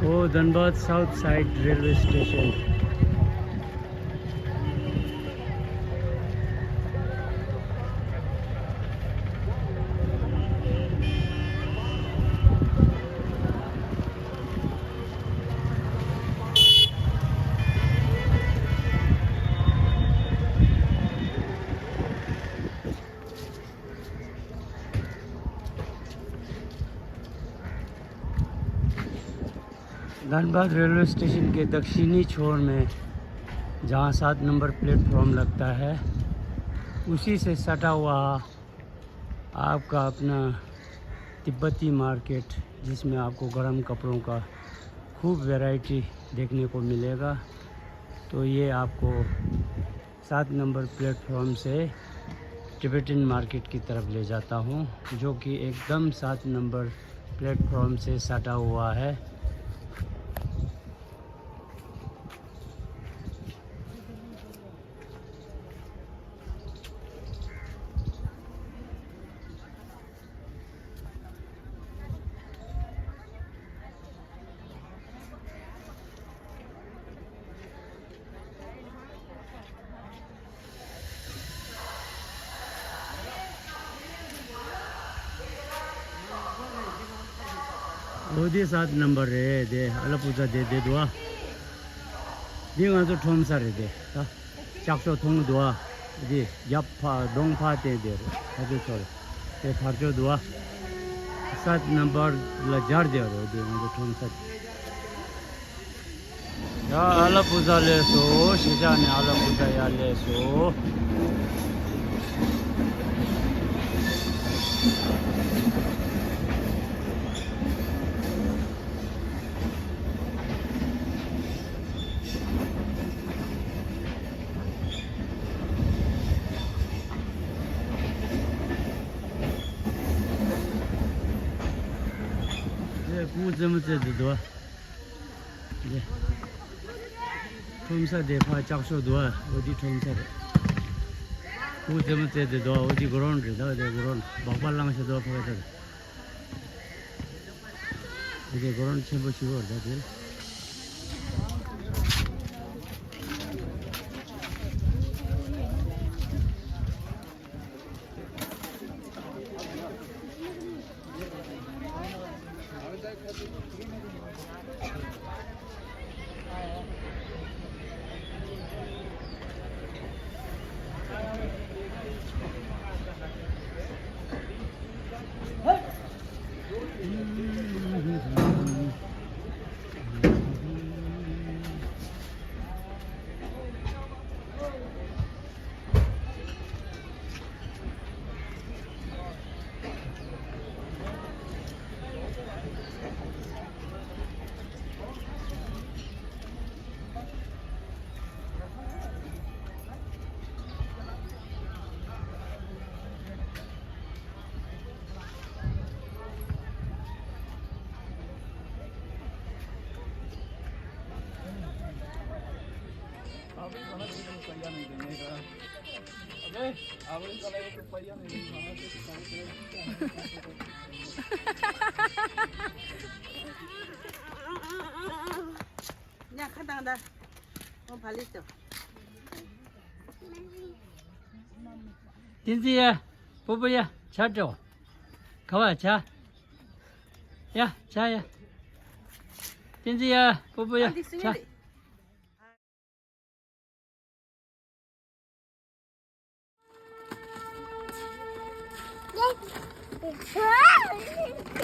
वो Dhanbad south side railway station. Dhanbad railway station के दक्षिणी छोर में जहाँ 7 नंबर प्लेटफॉर्म लगता है, उसी से सटा हुआ आपका अपना तिब्बती मार्केट, जिसमें आपको गर्म कपड़ों का खूब वैरायटी देखने को मिलेगा। तो ये आपको 7 नंबर प्लेटफॉर्म से तिब्बतन मार्केट की तरफ ले जाता हूँ, जो कि एकदम 7 नंबर प्लेटफॉर्म से सटा हुआ है। 어디 7 नंबर रे दे 알아 보자 दे 도와 니가 저 톰사래 돼 작소 통도와 어디 yap파 동파 दे 아주 저 대 파죠 도와 7 नंबर ला जार दे रो दे 저 톰사 야 알아 보자 레소 시장에 알아 보자 야 레소 구점째도 네. 톰사 대파 작소도 어디 톰사 구점째도 어디 그런 데다 그런 막발랑셔도 보여줘. 이제 그런 챔버 치고 다들 야, 카다다. 발리죠. 딘지야 뽀뽀야 차 줘. 가봐 자. 야 자야. 딘지야 뽀뽀야 자. Wow!